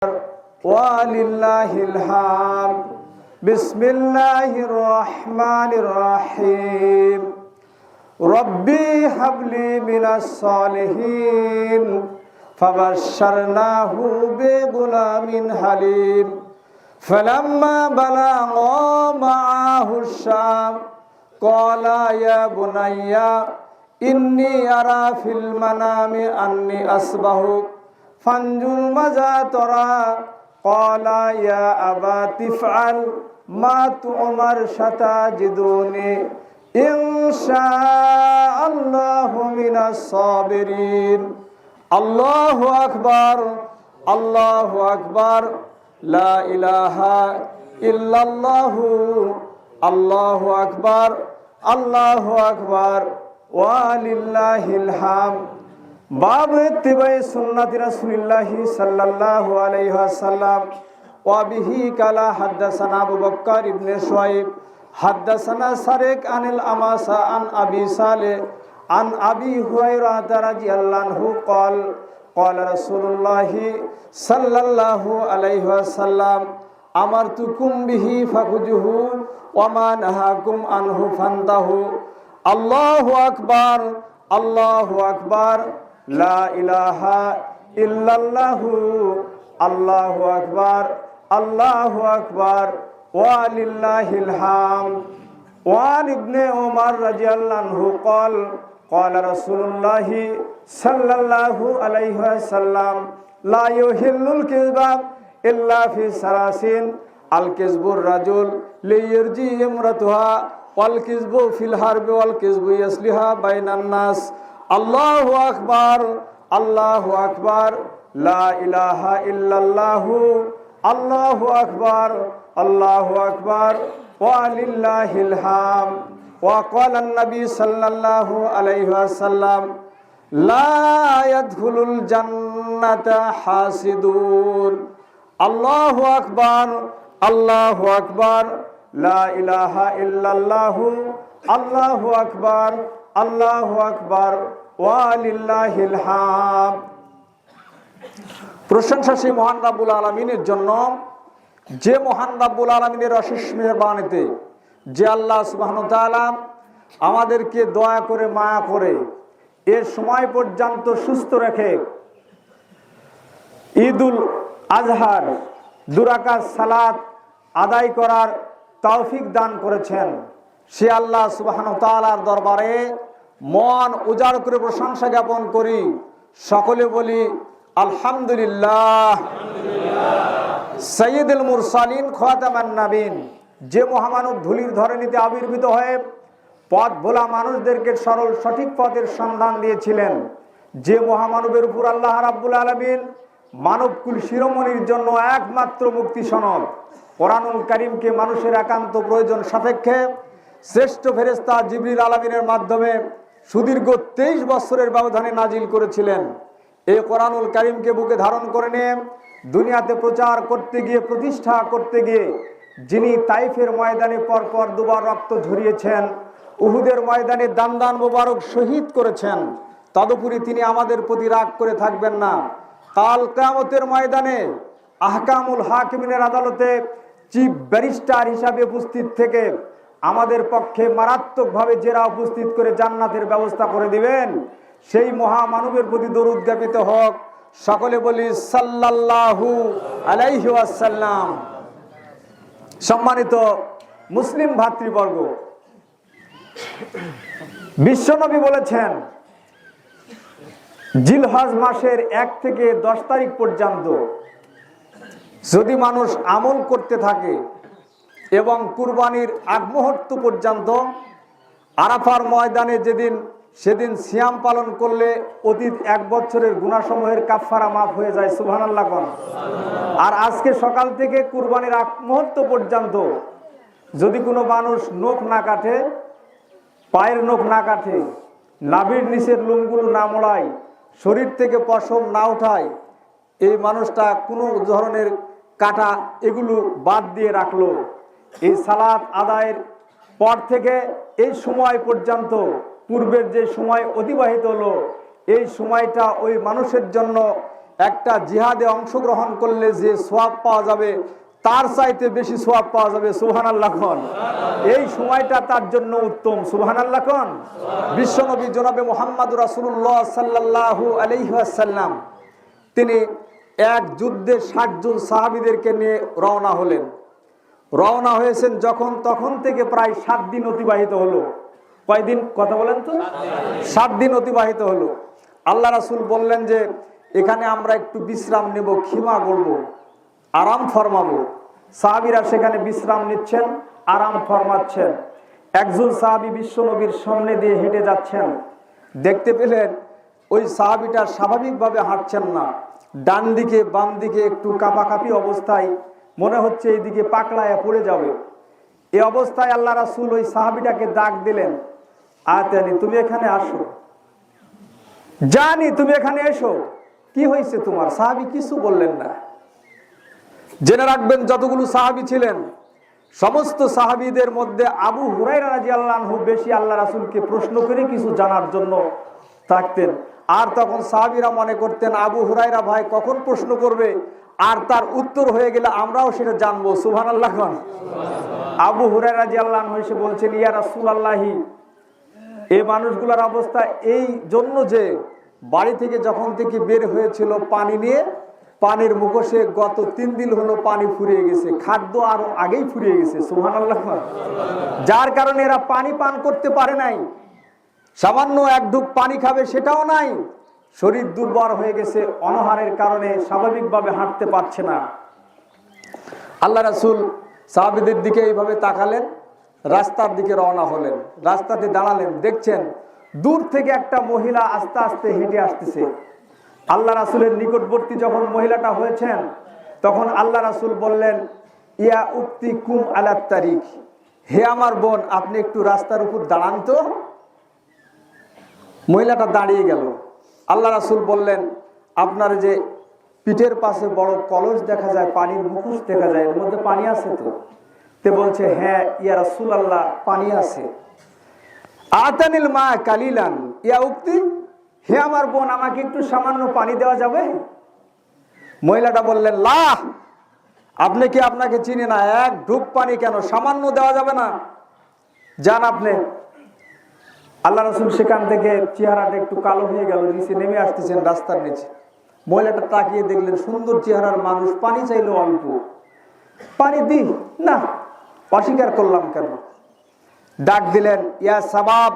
ওয়ালিল্লাহিল হামদ। বিসমিল্লাহির রহমানির রহিম। রব্বি হাবলি মিনাস সালিহিন ফাবাশশারনাহু বিগুলামিন হালিম। ফালাম্মা বালাগা মা'আহুশ শাম ক্বালা ইয়া বুনাইয়া ইন্নী আরা ফিল মানামি আন্নী আসবাহুক ফানজুর মাজা তরা ক্বালা ইয়া আবাতি ইফআল মা তু'মার সাতাজিদুনি ইনশাআল্লাহু মিনাস সাবিরিন। আল্লাহু আকবার, আল্লাহু আকবার, লা ইলাহা ইল্লাল্লাহু, আল্লাহু আকবার, আল্লাহু আকবার, ওয়ালিল্লাহিল হামদ। বাব ইত্তিবাই সুন্নাতি রাসূলিল্লাহি সাল্লাল্লাহু আলাইহি ওয়াসাল্লাম। ওয়া বিহি কালা হাদাসানা আবু বকর ইবনে শুআইব হাদাসানা সারিক আনিল আমাসা আন আবি সালেহ আন আবি হুরায়রা রাদিয়াল্লাহু আনহু قال قال রাসূলুল্লাহি সাল্লাল্লাহু আলাইহি ওয়াসাল্লাম আমারতুকুম বিহি ফাখুযুহু ওয়া মা নাহাকুম আনহু ফান্তাহু। আল্লাহু আকবার, আল্লাহু আকবার, লা ইলাহা ইল্লাল্লাহু, আল্লাহু আকবার, আল্লাহু আকবার, ওয়ালিল্লাহিল হামদ। ওয়ান ইবনে ওমর রাদিয়াল্লাহু আনহু قال قال রাসূলুল্লাহি সাল্লাল্লাহু আলাইহি ওয়াসাল্লাম লা ইউহিল্লুল কিযবা ইল্লা ফি সালাসিন আল কিযবুর রাজুল লিয়ারজি ইমরাতুহা ওয়াল কিযবু ফিল হারবি ওয়াল কিযবু ইয়াসলিহা বাইনান নাস। আল্লাহু আকবার, আল্লাহু আকবার, লা ইলাহা ইল্লাল্লাহু, আল্লাহু আকবার, আল্লাহু আকবার, ওয়ালিল্লাহিল হামদ। ওয়া ক্বালা নবী সাল্লাল্লাহু আলাইহি ওয়াসাল্লাম লা ইয়াদখুলুল জান্নাতা হাসিদুন। আল্লাহু আকবার, আল্লাহু আকবার, লা ইলাহা ইল্লাল্লাহু, আল্লাহু আকবার, আল্লাহু আকবার, ওয়ালিল্লাহিল হামদ। প্রশংসা সেই মহান রাব্বুল আলামিনের জন্য, যে মহান রাব্বুল আলামিনের অশেষ মেহেরবানিতে যে আল্লাহ সুবহানাহু ওয়া তাআলা আমাদেরকে দয়া করে মায়া করে এর সময় পর্যন্ত সুস্থ রেখে ঈদুল আজহার দুরাকাত সালাত আদায় করার তৌফিক দান করেছেন। সে আল্লাহ সুবহানাহু ওয়া তাআলার দরবারে মন উজাড় করে প্রশংসা জ্ঞাপন করি। সকলে বলি আলহামদুলিল্লাহ। সাইয়্যিদুল মুরসালিন খাতামান নাবিয়িন, যে মহামানব ধূলির ধরণীতে আবির্ভূত হয়ে পথ ভোলা মানুষদেরকে সরল সঠিক পথের সন্ধান দিয়েছিলেন, যে মহামানবের উপর আল্লাহ রাব্বুল আলামিন মানবকুল শিরোমণির জন্য একমাত্র মুক্তি সনদ কোরআনুল কারীমকে মানুষের একান্ত প্রয়োজন সাপেক্ষে শ্রেষ্ঠ ফেরেশতা জিবরিল আলামিনের মাধ্যমে সুদীর্ঘ 23 বছরের ব্যবধানে নাজিল করেছিলেন। এই কোরআনুল কারীমকে বুকে ধারণ করে নিয়ে দুনিয়াতে প্রচার করতে গিয়ে, প্রতিষ্ঠা করতে গিয়ে যিনি তাইফের ময়দানে পরপর দুবার রক্ত ঝরিয়েছেন, উহুদের ময়দানে দান দান মোবারক শহীদ করেছেন, তদুপরি তিনি আমাদের প্রতি রাগ করে থাকবেন না। কাল কিয়ামতের ময়দানে আহকামুল হাকিমিনের আদালতে চিফ ব্যারিস্টার হিসাবে উপস্থিত থেকে আমাদের পক্ষে মারাত্মকভাবে জেরা উপস্থিত করে জান্নাতের ব্যবস্থা করে দিবেন। সেই মহামানবের প্রতি দরুদ জ্ঞাপিত হোক। সকলে বলি সাল্লাল্লাহু আলাইহি ওয়াসাল্লাম। সম্মানিত মুসলিম ভাতৃবর্গ, বিশ্বনবী বলেছেন জিলহজ মাসের 1 থেকে 10 তারিখ পর্যন্ত যদি মানুষ আমল করতে থাকে এবং কুরবানির আগ মুহূর্ত পর্যন্ত আরাফার ময়দানে সেদিন সিয়াম পালন করলে অতীত 1 বছরের গুনাহসমূহের কাফফারা মাফ হয়ে যায়। সুবহানাল্লাহ। আর আজকে সকাল থেকে কুরবানির আগ মুহূর্ত পর্যন্ত যদি কোনো মানুষ নখ না কাটে, পায়ের নখ না কাটে, নাভির নিচের লোমগুলো না মোড়ায়, শরীর থেকে পশম না উঠায়, এই মানুষটা কোনো ধরনের কাটা এগুলো বাদ দিয়ে রাখলো, এই সালাত আদায়ের পর থেকে এই সময় পর্যন্ত পূর্বের যে সময় অতিবাহিত হলো এই সময়টা ওই মানুষের জন্য একটা জিহাদে অংশগ্রহণ করলে যে সওয়াব পাওয়া যাবে তার চাইতে বেশি সওয়াব পাওয়া যাবে। সুবহানাল্লাহ কোন। এই সময়টা তার জন্য উত্তম। সুবহানাল্লাহ কোন। বিশ্বনবী জনাবে মুহাম্মদুর রাসূলুল্লাহ সাল্লাল্লাহু আলাইহি ওয়াসাল্লাম তিনি এক যুদ্ধে 60 জন সাহাবীদেরকে নিয়ে রওনা হলেন। রওনা হয়েছেন যখন, তখন থেকে প্রায় 7 দিন অতিবাহিত হলো। কয়দিন কথা বলেন তো? 7 দিন অতিবাহিত হলো। আল্লাহ রাসূল বললেন যে এখানে আমরা একটু বিশ্রাম নেব, খিমা করব, আরাম ফরমাবো। সাহাবীরা সেখানে বিশ্রাম নিচ্ছেন, আরাম ফরমাচ্ছেন। একজন সাহাবী বিশ্বনবীর সামনে দিয়ে হেঁটে যাচ্ছেন। দেখতে পেলেন ওই সাহাবীটা স্বাভাবিকভাবে হাঁটছেন না, ডান দিকে বাম দিকে একটু কাঁপাকাঁপি অবস্থায়, মনে হচ্ছে এইদিকে পাকড়ায় পড়ে যাবে। এই অবস্থায় আল্লাহ রাসূল ওই সাহাবীটাকে ডাক দিলেন, আতানি, তুমি এখানে আসো, জানি তুমি এখানে এসো, কি হয়েছে তোমার? সাহাবী কিছু বললেন না। জেনে রাখবেন যতগুলো সাহাবী ছিলেন সমস্ত সাহাবীদের মধ্যে আবু হুরায়রা রাদিয়াল্লাহু আনহু বেশি আল্লাহ রাসূলকে প্রশ্ন করে কিছু জানার জন্য থাকতেন। আর তখন সাহাবীরা মনে করতেন আবু হুরায়রা ভাই কখন প্রশ্ন করবে আর তার উত্তর হয়ে গেলে আমরাও সেটা জানবো। সুবহানাল্লাহ। আবু হুরায়রা রাদিয়াল্লাহু আনহু এসে বলছেন, ইয়া রাসূলুল্লাহি, এই মানুষগুলোর অবস্থা এই জন্য যে বাড়ি থেকে যখন থেকে বের হয়েছিল পানি নিয়ে, পানির মুখোশে গত 3 দিন হলো পানি ফুরিয়ে গেছে, খাদ্য আরো আগেই ফুরিয়ে গেছে। সুবহানাল্লাহ। যার কারণে এরা পানি পান করতে পারে নাই, সামান্য এক ঢুক পানি খাবে সেটাও নাই, শরীর দুর্বল হয়ে গেছে, অনাহারের কারণে স্বাভাবিকভাবে হাঁটতে পারছে না। আল্লাহ রাসূল সাহাবীদের দিকে এইভাবে তাকালেন, রাস্তার দিকে রওনা হলেন। রাস্তাতে দাঁড়ালেন, দেখছেন দূর থেকে একটা মহিলা আস্তে আস্তে হেঁটে আসতেছে। আল্লাহ রাসূলের নিকটবর্তী যখন মহিলাটা হয়েছেন তখন আল্লাহ রাসূল বললেন, ইয়া উক্তি কুম আলাত তারিক, হে আমার বোন, আপনি একটু রাস্তার উপর দাঁড়ান তো। মহিলাটা দাঁড়িয়ে গেল। আল্লাহ রাসূল বললেন, আপনার যে পিঠের পাশে বড় কলস দেখা যায়, পানির মুখোশ দেখা যায়, এর মধ্যে পানি আছে তো? তে বলছে, হ্যাঁ ইয়া রাসূলুল্লাহ, পানি আছে। আতানিল মা কালিলান, ইয়া উক্তি, হে আমার বোন, আমাকে একটু সামান্য পানি দেওয়া যাবে? মহিলাটা বললেন, লা, আপনি কি আপনাকে চিনি না, এক ঢুক পানি কেন, সামান্য দেওয়া যাবে না, যান আপনি। আল্লাহ রাসূল সেখান থেকে চেহারাটা একটু কালো হয়ে গেল, নিচে নেমে আসতেছেন রাস্তার নিচে। মহিলাটা তাকিয়ে দেখলেন সুন্দর চেহারার মানুষ, পানি চাইলো অল্প, পানি দি না, অস্বীকার করলাম কেন? ডাক দিলেন, ইয়া সাবাব,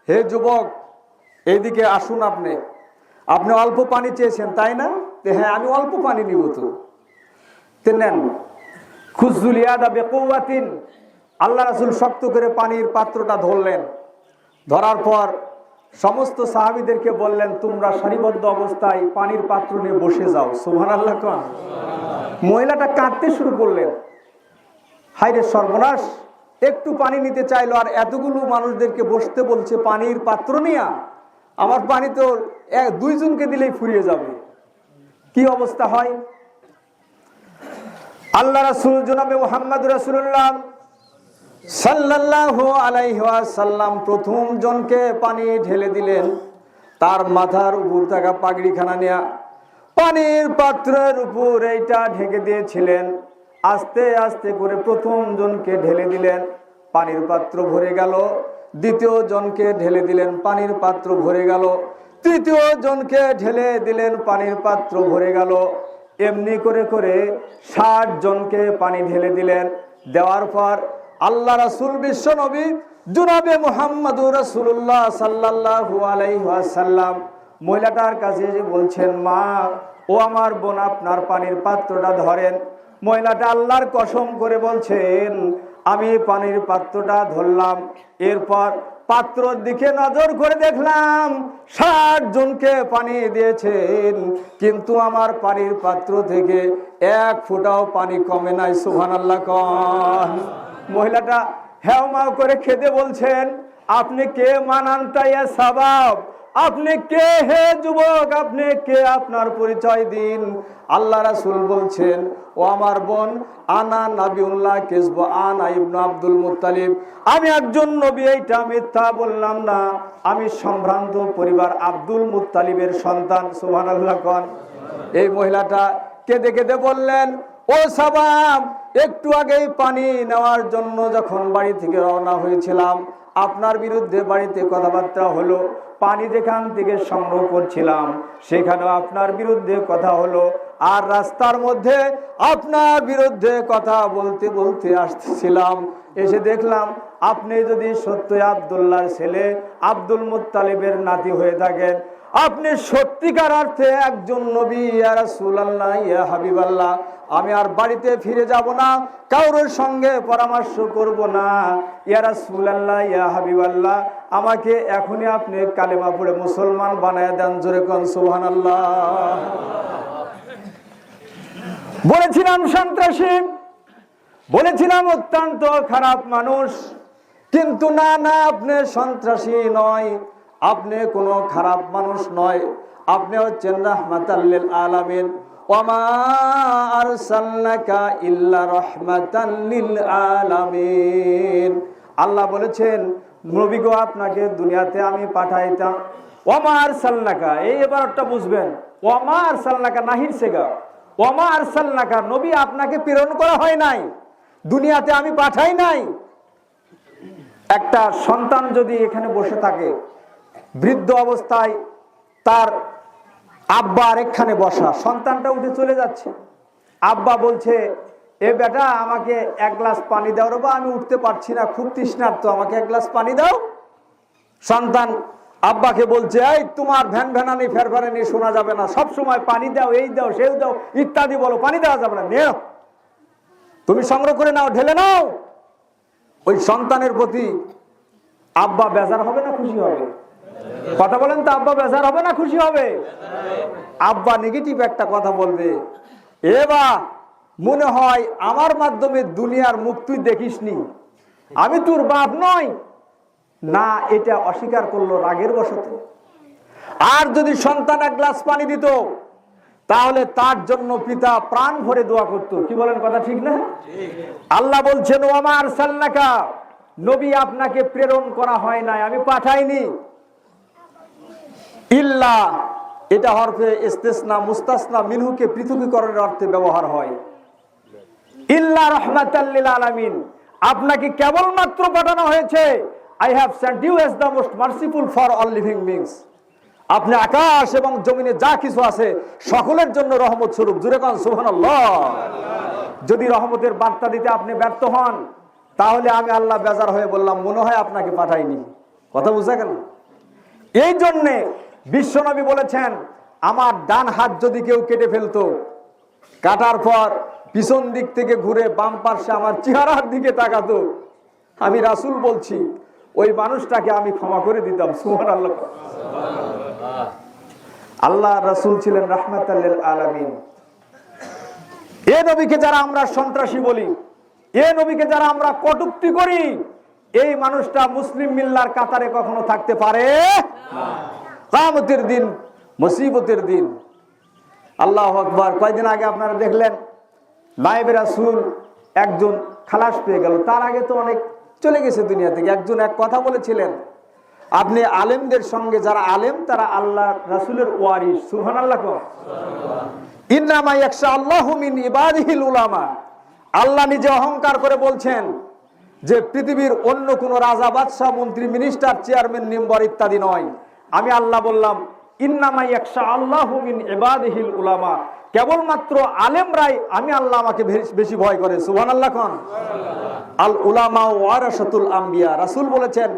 হে যুবক, এইদিকে আসুন। আপনি অল্প পানি চেয়েছেন তাই না? হ্যাঁ, আমি অল্প পানি নিব তো। নেন। খুযুল ইয়াদা বিকুওয়াতিন, আল্লাহ রাসূল শক্ত করে পানির পাত্রটা ধরলেন। ধরার পর সমস্ত সাহাবীদেরকে বললেন, তোমরা সারিবদ্ধ অবস্থায় পানির পাত্র নিয়ে বসে যাও। সুবহানাল্লাহ। মহিলাটা কাঁদতে শুরু করলেন, হায়রে সর্বনাশ, একটু পানি নিতে চাইলো আর এতগুলো মানুষদেরকে বসতে বলছে পানির পাত্র নিয়ে, আমার পানি তো 2 জনকে দিলেই ফুরিয়ে যাবে, কি অবস্থা হয়? আল্লাহ রাসূল জনাবে মুহাম্মদুর রাসূলুল্লাহ সাল্লাল্লাহু আলাইহি ওয়াসাল্লাম প্রথম জনকে পানি ঢেলে দিলেন। তার মাথার উপর থাকা পাগড়িখানা নিয়ে পানির পাত্রের উপর এইটা ঢেকে দিয়েছিলেন। আস্তে আস্তে করে প্রথম জনকে ঢেলে দিলেন, পানির পাত্র ভরে গেল। দ্বিতীয় জনকে ঢেলে দিলেন, পানির পাত্র ভরে গেল। তৃতীয় জনকে ঢেলে দিলেন, পানির পাত্র ভরে গেল। এমনি করে করে 60 জনকে পানি ঢেলে দিলেন। দেওয়ার পর আল্লাহ রাসূল বিশ্ব নবী জনাবে মুহাম্মদুর রাসূলুল্লাহ সাল্লাল্লাহু আলাইহি ওয়াসাল্লাম মহিলাটার কাছে এসে বলছেন, মা, ও আমার বোন, আপনার পানির পাত্রটা ধরেন। মহিলাটা আল্লাহর কসম করে বলছেন, আমি পানির পাত্রটা ধরলাম, এরপর পাত্রর দিকে নজর করে দেখলাম 60 জনকে পানি দিয়েছেন, কিন্তু আমার পানির পাত্র থেকে 1 ফোঁটাও পানি কমে নাই। সুবহানাল্লাহ। মহিলাটা হ্যাঁমাও করে খেতে বলছেন, আপনি কে মানানতা ইয়া সাবাব, আপনি কে হে যুবক, আপনি কে, আপনার পরিচয় দিন। আল্লাহ রাসূল বলছেন, ও আমার বোন, আনা নাবিউল্লাহ কিসব, আনা ইবনু আব্দুল মুত্তালিব, আমি একজন নবী, এইটা মিথ্যা বললাম না, আমি সম্ভ্রান্ত পরিবার আব্দুল মুত্তালিবের সন্তান। সুবহানাল্লাহ। এই মহিলাটা কেঁদে কেঁদে বললেন, ও সাবাব, একটু আগেই পানি নেওয়ার জন্য যখন বাড়ি থেকে রওনা হয়েছিলাম, আপনার বিরুদ্ধে বাড়িতে কথাবার্তা হলো। পানি যেখান থেকে সংগ্রহ করছিলাম সেখানেও আপনার বিরুদ্ধে কথা হলো। আর রাস্তার মধ্যে আপনার বিরুদ্ধে কথা বলতে বলতে আসছিলাম, এসে দেখলাম আপনি যদি সত্যই আব্দুল্লাহর ছেলে, আব্দুল মুত্তালিবের নাতি হয়ে থাকেন, আপনি সত্যিকার অর্থে একজন নবী, ইয়া রাসূলুল্লাহ, ইয়া হাবিবাল্লাহ, আমি আর বাড়িতে ফিরে যাব না, কারোর সঙ্গে পরামর্শ করব না। ইয়া রাসূলুল্লাহ, ইয়া হাবিবাল্লাহ, আমাকে এখনই আপনি কালেমা পড়ে মুসলমান বানায় দেন। জোরে কোন সুবহানাল্লাহ। বলেছিলাম সন্ত্রাসী, বলেছিলাম অত্যন্ত খারাপ মানুষ, কিন্তু না না, আপনি সন্ত্রাসী নয়, আপনি কোনো খারাপ মানুষ নয়, আপনি হচ্ছেন রাহমাতাল লিল আলামিন। ওয়ামা আরসালনাকা ইল্লা রাহমাতাল লিল আলামিন। আল্লাহ বলেছেন, নবী গো, আপনাকে দুনিয়াতে আমি পাঠাইতাম। ওয়ামা আরসালনাকা, এই এবারটা বুঝবেন, ওয়ামা আরসালনাকা নাহির সেগা, ওয়ামা আরসালনাকা, নবী আপনাকে প্রেরণ করা হয় নাই, দুনিয়াতে আমি পাঠাই নাই। একটা সন্তান যদি এখানে বসে থাকে, বৃদ্ধ অবস্থায় তার আব্বা আরেকখানে বসা, সন্তানটা উঠে চলে যাচ্ছে, আব্বা বলছে, এ বেটা, আমাকে এক গ্লাস পানি দাও রে, বা আমি উঠতে পারছি না, খুব তৃষ্ণার্ত, আমাকে এক গ্লাস পানি দাও। সন্তান আব্বাকে বলছে, এই তোমার ভ্যান ভ্যানানি ফেরফারানি শোনা যাবে না, সব সময় পানি দাও, এই দাও, সেই দাও ইত্যাদি বলো, পানি দেওয়া যাবে না, নেও, তুমি সংগ্রহ করে নাও, ঢেলে নাও। ওই সন্তানের প্রতি আব্বা বেজার হবে না খুশি হবে? কথা বলেন তো, আব্বা বেজার হবে না খুশি হবে? আব্বা নেগেটিভ একটা কথা বলবে, এবা মনে হয় আমার মাধ্যমে দুনিয়ার মুখ তুই দেখিসনি, আমি তোর বাপ নয় না, এটা অস্বীকার করলো রাগের বশতে। আর যদি সন্তান এক গ্লাস পানি দিত, তাহলে তার জন্য পিতা প্রাণ ভরে দোয়া করত। কি বলেন, কথা ঠিক না? আল্লাহ বলছেন, ওয়ামা আরসালনাকা, নবী আপনাকে প্রেরণ করা হয় নাই, আমি পাঠাইনি। ইল্লা, এটা হরফে ইস্তিসনা মুস্তাসনা মিনহুকে পৃথকীকরণের অর্থে ব্যবহার হয়। ইল্লা রাহমাতাল লিল আলামিন, আপনাকে কেবলমাত্র পাঠানো হয়েছে, I have sent you as the most merciful for all living beings। আপনি আকাশ এবং জমিনে যা কিছু আছে সকলের জন্য রহমত স্বরূপ। জোরে কোন সুবহানাল্লাহ। যদি রহমতের বার্তা দিতে আপনি ব্যর্থ হন, তাহলে আমি আল্লাহ বেজার হয়ে বললাম, মনে হয় আপনাকে পাঠাইনি। কথা বুঝা গেল? এই জন্যে বিশ্বনবী বলেছেন, আমার ডান হাত যদি কেউ কেটে ফেলতো, কাটার পর পিছন দিক থেকে ঘুরে বাম পাশে আমার চেহারার দিকে তাকাতো, আমি রাসূল বলছি, ওই মানুষটাকে আমি ক্ষমা করে দিতাম। সুবহানাল্লাহ। আল্লাহ রাসূল ছিলেন রাহমাতাল লিল আলামিন। এই নবীকে যারা আমরা সন্ত্রাসী বলি, এই নবীকে যারা আমরা কটূক্তি করি, এই মানুষটা মুসলিম মিল্লার কাতারে কখনো থাকতে পারে না। কিয়ামতের দিন, মুসিবতের দিন। আল্লাহু আকবার। কয়েকদিন আগে আপনারা দেখলেন, নায়েবে রাসূল একজন খালাস পেয়ে গেল, তার আগে তো অনেক চলে গেছে দুনিয়া থেকে। একজন এক কথা বলেছিলেন, আপনি আলেমদের সঙ্গে, যারা আলেম তারা আল্লাহ রাসূলের ওয়ারিস। সুবহানাল্লাহ। ইন্নামা ইয়াখশা আল্লাহু মিন ইবাদিহিল উলামা। আল্লাহ নিজে অহংকার করে বলছেন যে পৃথিবীর অন্য কোন রাজা, বাদশাহ, মন্ত্রী, মিনিস্টার, চেয়ারম্যান, মেম্বার ইত্যাদি নয়। আমি আল্লাহ বললাম, ইন্নামা ইয়াখশা আল্লাহু মিন ইবাদিহিল উলামা, কেবলমাত্র আলেমরাই আমি আল্লাহ আমাকে বেশি ভয় করে। সুবহানাল্লাহ। কোন আল উলামা ওয়ারাসাতুল আম্বিয়া। রাসূল বলেছেন,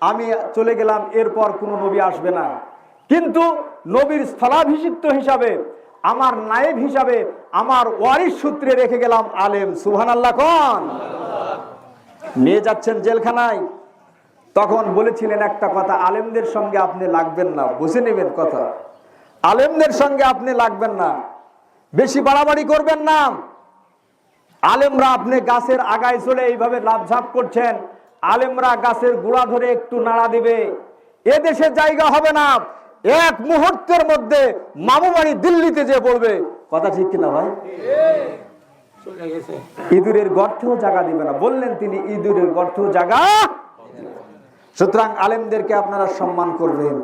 আমি চলে গেলাম, এরপর কোনো নবী আসবে না, কিন্তু নবীর স্থলাভিষিক্ত হিসাবে, আমার নায়েব হিসাবে, আমার ওয়ারিস সূত্রে রেখে গেলাম আলেম। সুবহানাল্লাহ। কোন নিয়ে যাচ্ছেন জেলখানায়, তখন বলেছিলেন একটা কথা, আলেমদের সঙ্গে আপনি লাগবেন না, বুঝে নেবেন কথা, আলেমদের সঙ্গে আপনি লাগবেন না, বেশি বাড়াবাড়ি করবেন না। আলেমরা, আপনি গাছের আগায় চলে এইভাবে লাফঝাপ করছেন, আলেমরা গাছের গোড়া ধরে একটু নাড়া দিবে, এদেশে জায়গা হবে না, এক মুহূর্তের মধ্যে মামু বাড়ি দিল্লিতে যে পড়বে। কথা ঠিক কিনা ভাই? ইঁদুরের গর্তেও জায়গা দিবে না, বললেন তিনি, ইঁদুরের গর্তেও জায়গা। সুতরাং আলেমদেরকে আপনারা সম্মান করবেন।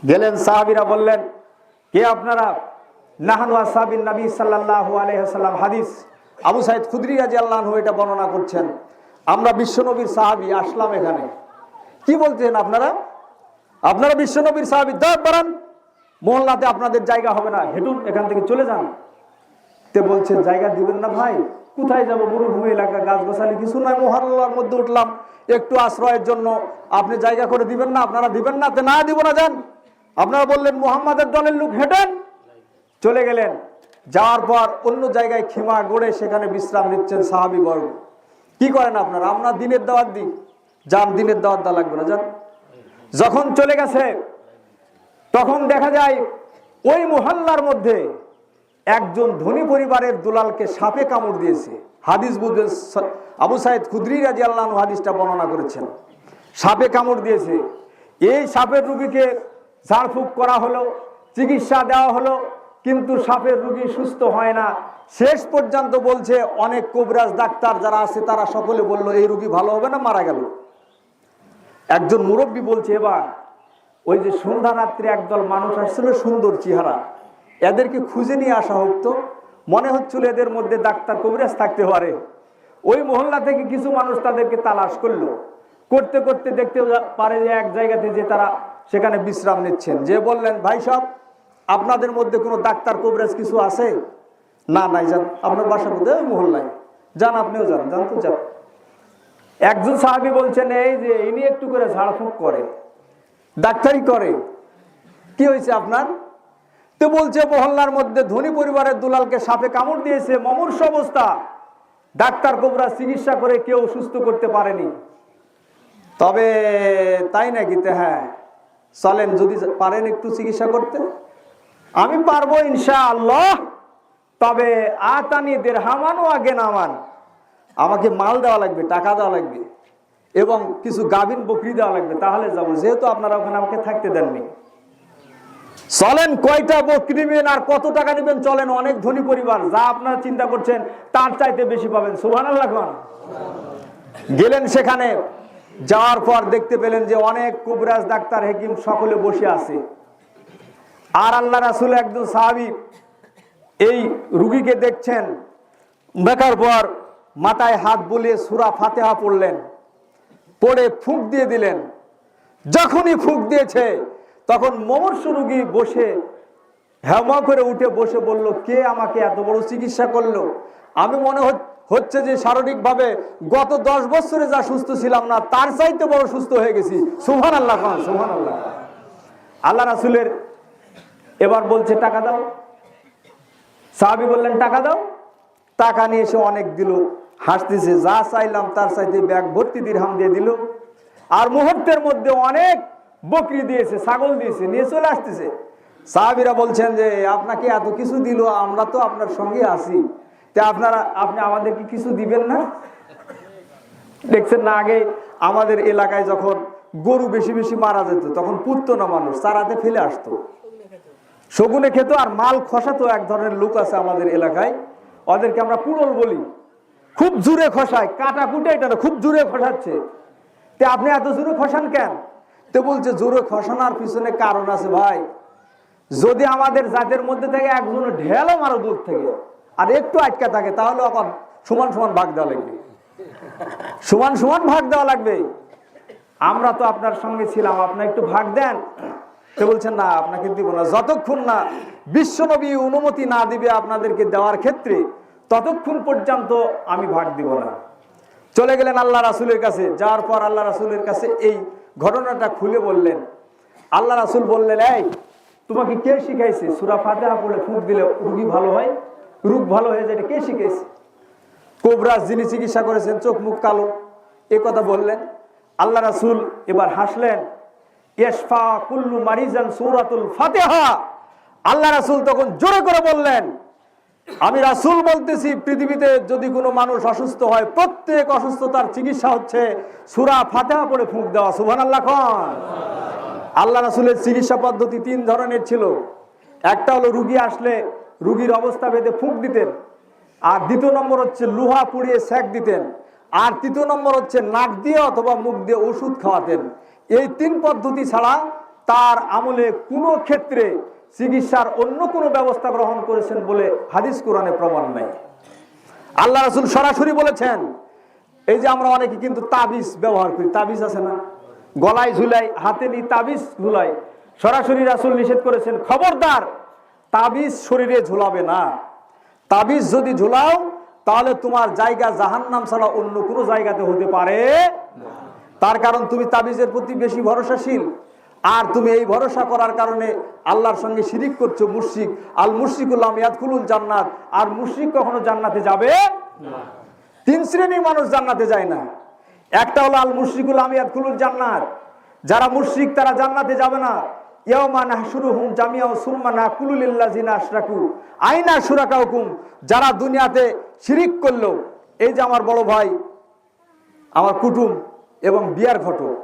গেলেন সাহাবীরা বললেন, কে আপনারা? নাহনু আসহাবিন নবী সাল্লাল্লাহু আলাইহি ওয়াসাল্লাম হাদিস। আবু সাঈদ খুদরি রাদিয়াল্লাহু আনহু এটা বর্ণনা করছেন, আমরা বিশ্বনবীর সাহাবী আসলাম এখানে। কি বলছেন আপনারা? আপনারা বিশ্বনবীর সাহাবী, দাঁড়ান, মহল্লাতে আপনাদের জায়গা হবে না, হেঁটুন, এখান থেকে চলে যান। তে বলছেন জায়গা দিবেন না ভাই? কোথায় যাবো, মরুভূমি এলাকা, গাছ গোছালি কিছু নয়, মহল্লার মধ্যে উঠলাম একটু আশ্রয়ের জন্য, আপনি জায়গা করে দিবেন না? আপনারা দিবেন না? তে না দিব না, যান। আপনারা বললেন মুহাম্মাদের দলের লোক, হেঁটেন, চলে গেলেন। যাওয়ার পর অন্য জায়গায় খিমা গড়ে সেখানে বিশ্রাম নিচ্ছেন সাহাবীবর্গ। কি করেন আপনারা? আমরা দিনের দাওয়াত দিই, যান, দিনের দাওয়াত দেওয়া লাগবে না, যান। যখন চলে গেছে তখন দেখা যায় ওই মহল্লার মধ্যে একজন ধনী পরিবারের দুলালকে সাপে কামড় দিয়েছে। হাদিস বুঝবেন, আবু সাঈদ খুদরি রাদিয়াল্লাহু আনহু হাদিসটা বর্ণনা করেছেন। সাপে কামড় দিয়েছে। এই সাপের রোগীকে ঝাড়ফুঁক করা হলো, চিকিৎসা দেওয়া হলো, কিন্তু সাপের রোগী সুস্থ হয় না। শেষ পর্যন্ত বলছে অনেক কবিরাজ ডাক্তার যারা আছে তারা সকলে বলল এই রোগী ভালো হবে না, মারা গেল। একজন মুরব্বী বলছে, এবার ওই যে সন্ধ্যা রাত্রে একদল মানুষ আসছিল সুন্দর চেহারা, এদেরকে খুঁজে নিয়ে আসা হোক তো, মনে হচ্ছিল এদের মধ্যে ডাক্তার কবিরাজ থাকতে পারে। ওই মহল্লা থেকে কিছু মানুষ তাদেরকে তালাশ করলো, করতে করতে দেখতে পারে যে এক জায়গাতে যে তারা সেখানে বিশ্রাম নিচ্ছেন। যে বললেন, ভাই সাহেব, আপনাদের মধ্যে কোনো ডাক্তার কবিরাজ কিছু আছে? না, নাই, যান, আপনার বাসার মধ্যে মহল্লায় যান, আপনিও যান, যান তো, যান। একজন সাহাবী বলছেন, এই যে ইনি একটু করে ঝাড়ফুঁক করে, ডাক্তারি করে, কি হয়েছে আপনার? তো বলছে মহল্লার মধ্যে ধনী পরিবারের দুলালকে সাপে কামড় দিয়েছে, মুমূর্ষ অবস্থা, ডাক্তার কবিরাজ চিকিৎসা করে কেউ সুস্থ করতে পারেনি। তবে তাই নাকি? হ্যাঁ, চলেন, যদি পারেন একটু চিকিৎসা করতে। আমি পারবো ইনশাআল্লাহ, তবে আতানি দিরহামান ওয়া গিনামান, আমাকে মাল দেওয়া লাগবে, টাকা দেওয়া লাগবে, এবং কিছু গাভীন বকরি দেওয়া লাগবে, তাহলে যাবো, যেহেতু আপনারা ওখানে আমাকে থাকতে দেননি। চলেন, কয়টা বকরি নেবেন আর কত টাকা নেবেন, চলেন, অনেক ধনী পরিবার, যা আপনারা চিন্তা করছেন তার চাইতে বেশি পাবেন, সুবহানাল্লাহ। গেলেন সেখানে, যাওয়ার পর দেখতে পেলেন যে অনেক কবিরাজ ডাক্তার হেকিম সকলে বসে আছে। আর আল্লাহ রাসূল একজন সাহাবী এই রুগীকে দেখছেন, দেখার পর মাথায় হাত বুলিয়ে সূরা ফাতিহা পড়লেন, পড়ে ফুঁক দিয়ে দিলেন। যখনই ফুঁক দিয়েছে তখন মুমূর্ষু রোগী বসে হেমা করে উঠে বসে বলল, কে আমাকে এত বড় চিকিৎসা করলো? আমি মনে হচ্ছে যে শারীরিকভাবে গত 10 বছরে যা সুস্থ ছিলাম না তার চাইতে বড় সুস্থ হয়ে গেছি। সুবহানাল্লাহ, সুবহানাল্লাহ। আল্লাহ রাসূলের এবার বলছে, টাকা দাও। সাহাবী বললেন, টাকা দাও। টাকা নিয়ে এসে অনেক দিল, হাসতেছে, যা চাইলাম তার চাইতে ব্যাগ ভর্তি দিরহাম দিয়ে দিল। আর মুহূর্তের মধ্যে অনেক বকরি দিয়েছে, ছাগল দিয়েছে, নিয়ে চলে আসতেছে। সাহাবীরা বলছেন যে আপনাকে এত কিছু দিল, আমরা তো আপনার সঙ্গে আছি, তা আপনি আমাদেরকে কিছু দিবেন না? দেখছেন না, আগে আমাদের এলাকায় যখন গরু বেশি বেশি মারা যেত তখন পুততো না মানুষ, চারাতে ফেলে আসতো, শগুনে খেত, আর মাল খসাতো। এক ধরনের লোক আছে আমাদের এলাকায়, ওদেরকে আমরা পুরল বলি, খুব জোরে খসায়, কাটা কুটে এটা না, খুব জোরে খসাচ্ছে। তে আপনি এত জোরে খসান কেন? তো বলছে, জোরে খসানোর পিছনে কারণ আছে ভাই। যদি আমাদের জাতের মধ্যে থেকে একজন ঢেলও মারো দূর থেকে আর একটু আটকা থাকে, তাহলে আবার সমান সমান ভাগ দেওয়া লাগবে, সমান সমান ভাগ দেওয়া লাগবে। আমরা তো আপনার সঙ্গে ছিলাম, আপনার একটু ভাগ দেন। তো বলছেন, না, আপনাকে দিব না, যতক্ষণ না বিশ্বনবী অনুমতি না দিবে আপনাদেরকে দেওয়ার ক্ষেত্রে, ততক্ষণ পর্যন্ত আমি ভাগ দিব না। চলে গেলেন আল্লাহ রাসূলের কাছে। যাওয়ার পর আল্লাহ রাসূলের কাছে এই ঘটনাটা খুলে বললেন। আল্লাহ রাসূল বললেন, এই তোমাকে কে শিখাইছে সূরা ফাতিহা পড়ে ফুঁক দিলে রোগী ভালো হয়, রোগ ভালো হয়ে যায়? কে শিখাইছে? কবিরাজ যিনি চিকিৎসা করেছেন, চোখ মুখ কালো, এ কথা বললেন। আল্লাহ রাসূল এবার হাসলেন, ইয়াশফা কুল্লু মারিজান সূরাতুল ফাতিহা। আল্লাহ রাসূল তখন জোরে করে বললেন, আমি রাসূল বলতেছি, পৃথিবীতে যদি কোনো মানুষ অসুস্থ হয়, প্রত্যেক অসুস্থতার চিকিৎসা হচ্ছে সূরা ফাতিহা পড়ে ফুঁক দেওয়া। সুবহানাল্লাহ। আল্লাহ রাসূলের চিকিৎসা পদ্ধতি 3 ধরনের ছিল। একটা হলো রুগী আসলে রুগীর অবস্থা ভেদে ফুঁক দিতেন, আর দ্বিতীয় নম্বর হচ্ছে লোহা পুড়িয়ে সেক দিতেন, আর তৃতীয় নম্বর হচ্ছে নাক দিয়ে অথবা মুখ দিয়ে ওষুধ খাওয়াতেন। এই 3 পদ্ধতি ছাড়া তার আমলে কোনো ক্ষেত্রে চিকিৎসার অন্য কোনো ব্যবস্থা গ্রহণ করেছেন বলে হাদিস কোরআনে প্রমাণ নেই। আল্লাহ রাসূল সরাসরি বলেছেন, এই যে আমরা অনেকে কিন্তু তাবিজ ব্যবহার করি, তাবিজ আছে না, গলায় ঝুলাই, হাতে নিয়ে তাবিজ ঝুলাই, সরাসরি রাসূল নিষেধ করেছেন, খবরদার তাবিজ শরীরে ঝুলাবে না। তাবিজ যদি ঝুলাও তাহলে তোমার জায়গা জাহান্নাম ছাড়া অন্য কোনো জায়গাতে হতে পারে না। তার কারণ তুমি তাবিজের প্রতি বেশি ভরসাশীল, আর তুমি এই ভরসা করার কারণে আল্লাহর সঙ্গে শিরিক করছো। মুশরিক, আল মুশরিকুল লাম ইয়াদখুলুল জান্নাত, আর মুশরিক কখনো জান্নাতে যাবে না। তিন শ্রেণীর মানুষ জান্নাতে যায় না। একটা হলো আল মুশরিকুল লাম ইয়াদখুলুল জান্নাত, যারা মুশরিক তারা জান্নাতে যাবে না। ইয়াউমা নাহশুরুহুম জামিআ সুম্মা নাকুলু লিল্লাযিনা আশরাকু আইনা শুরাকাউকুম, যারা দুনিয়াতে শিরিক করলো, এই যে আমার বড় ভাই, আমার কুটুম এবং বিয়ার ঘটক,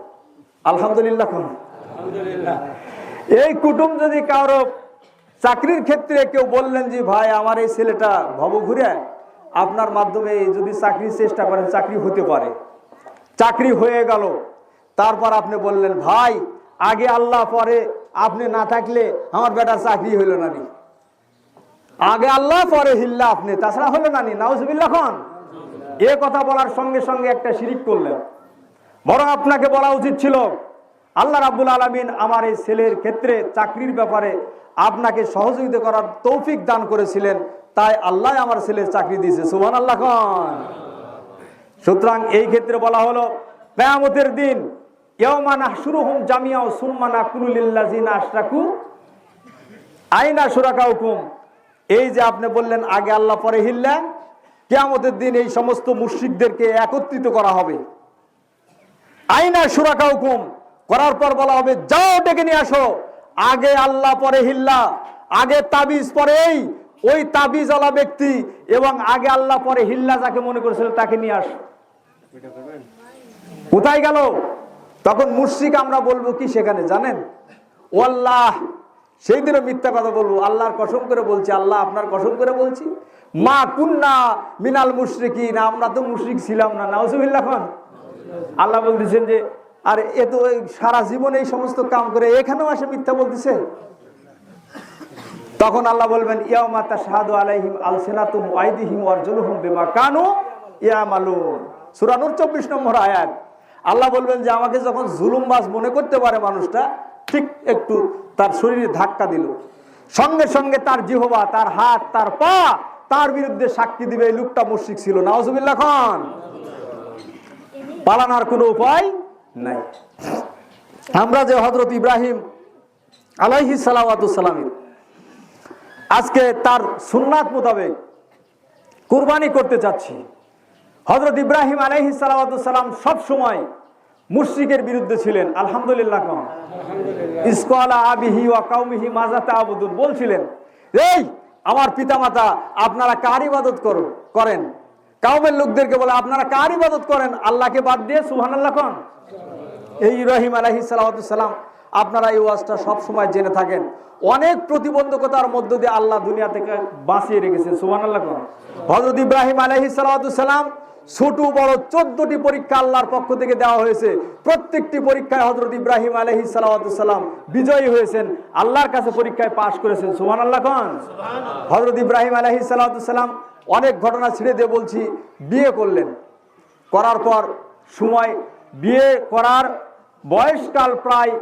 আলহামদুলিল্লাহ কোন আলহামদুলিল্লাহ, এই কুটুম যদি কারো চাকরির ক্ষেত্রে কেউ বললেন যে ভাই আমার এই ছেলেটা ভবঘুরে, আপনার মাধ্যমে যদি চাকরির চেষ্টা করেন চাকরি হতে পারে, চাকরি হয়ে গেল, তারপর আপনি বললেন ভাই আগে আল্লাহ পরে আপনি না থাকলে আমার বেটার চাকরি হইল না নি, আগে আল্লাহ পরে হিল্লা আপনি, তাছাড়া হলো না নি, নাউজুবিল্লাহ খান। এ কথা বলার সঙ্গে সঙ্গে একটা শিরিক করলেন। বরং আপনাকে বলা উচিত ছিল আল্লাহ রাব্বুল আলামিন আমার এই ছেলের ক্ষেত্রে চাকরির ব্যাপারে আপনাকে সহযোগিতা করার তৌফিক দান করেছিলেন, তাই আল্লাহ আমার ছেলের চাকরি দিয়েছে, সুবহানাল্লাহ খান। সুতরাং এই ক্ষেত্রে বলা হলো কিয়ামতের দিন ইয়াউমা নাহশুরুহুম জামিআ সুম্মা নাকুলু লিল্লাযিনা আশরাকু আইনা শুরাকাউকুম, এই যে আপনি বললেন আগে আল্লাহ পরে হিল্লা, কিয়ামতের দিন এই সমস্ত মুশরিকদেরকে একত্রিত করা হবে। আইনা শুরাকাউকুম করার পর বলা হবে যাও ডেকে নিয়ে আসো, আগে আল্লাহ পরে হিল্লা, আগে তাবিজ পরে ওই তাবিজওয়ালা ব্যক্তি এবং আগে আল্লাহ পরে হিল্লা যাকে মনে করেছিল তাকে নিয়ে আসো। কোথায় গেল? তখন মুশরিক আমরা বলবো কি সেখানে জানেন? ওয়াল্লাহ, সেই দিনও মিথ্যা কথা বলবো, আল্লাহর কসম করে বলছি, আল্লাহ আপনার কসম করে বলছি, মা কুন্না মিনাল মুশরিকিন, আমরা তো মুশরিক ছিলাম না, নাউজুবিল্লাহ খান। আল্লাহ বলতেছেন যে আর এ তো সারা জীবন এই সমস্ত কাম করে এখানেও আসে মিথ্যা বলতেছে। তখন আল্লাহ বলবেন ইয়াউমা তাশহাদু আলাইহিম আলসিনাতুহুম ওয়া আইদিহিম ওয়া আরজুলুহুম বিমা কানু ইয়ামালুন, সূরা নূর 24 নম্বর আয়াত। আল্লাহ বলবেন যে আমাকে যখন জুলুমবাজ মনে করতে পারে মানুষটা, ঠিক একটু তার শরীরে ধাক্কা দিল, সঙ্গে সঙ্গে তার জিহ্বা, তার হাত, তার পা তার বিরুদ্ধে সাক্ষী দিবে এই লোকটা মুশরিক ছিল, নাউজুবিল্লাহ খান। পালানোর কোনো উপায় নাই। আমরা যে হযরত ইব্রাহিম আলাইহিস সালাওয়াতুস সালাম আজকে তার সুন্নাত মোতাবেক কুরবানি করতে চাচ্ছি, হযরত ইব্রাহিম আলাইহিস সালাওয়াতুস সালাম সব সময় মুশরিকের বিরুদ্ধে ছিলেন, আলহামদুলিল্লাহ কোন ইসকালা আবিহি ওয়া কাউমিহি মাজা তা'বুদুন, বলছিলেন এই আমার পিতামাতা আপনারা কার ইবাদত করেন, কাউমের লোকদেরকে বলে আপনারা কার ইবাদত করেন আল্লাহকে বাদ দিয়ে, সুবহানাল্লাহ কোন। এই ইব্রাহিম আলাইহিস সালাওয়াতুস সালাম আপনারা এই ওয়াজটা সব সময় জেনে থাকেন, অনেক প্রতিবন্ধকতার মধ্য দিয়ে আল্লাহ দুনিয়া থেকে বাঁচিয়ে রেখেছেন, সুবহানাল্লাহ কোন। হযরত ইব্রাহিম আলাইহিস সালাওয়াতুস সালাম ছোট বড় 14টি পরীক্ষা আল্লাহর পক্ষ থেকে দেওয়া হয়েছে, প্রত্যেকটি পরীক্ষায় হযরত ইব্রাহিম আলাইহিস সালাওয়াতুস সালাম বিজয়ী হয়েছেন, আল্লাহর কাছে পরীক্ষায় পাশ করেছেন, সুবহানাল্লাহ কোন। হযরত ইব্রাহিম আলাইহিস সালাওয়াতুস সালাম অনেক ঘটনা ছেড়ে দিয়ে বলছি, বিয়ে করলেন, করার পর সময় বিয়ে করার বয়সকাল প্রায়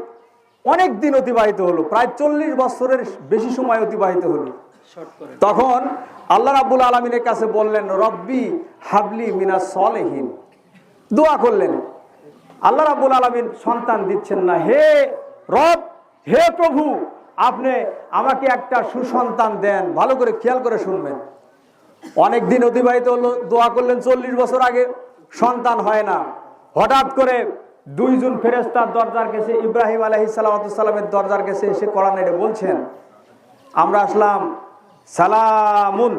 অনেক দিন অতিবাহিত হলো, প্রায় 40 বছরের বেশি সময় অতিবাহিত হলো। তখন আল্লাহ রাব্বুল আলামিনের কাছে বললেন রব্বি হাবলি মিনাস সলিহিন, দোয়া করলেন। আল্লাহ রাব্বুল আলামিন সন্তান দিচ্ছেন না, হে রব, হে প্রভু আপনি আমাকে একটা সুসন্তান দেন, ভালো করে খেয়াল করে শুনবেন। অনেক দিন অতিবাহিত হলো, দোয়া করলেন 40 বছর আগে, সন্তান হয় না। হঠাৎ করে দুইজন ফেরেশতার দরজার কাছে, ইব্রাহিম আলাইহিস সালাওয়াতুস সালামের দরজার কাছে এসে কোরআন এর বলছেন আমরা আসলাম, সালামুন।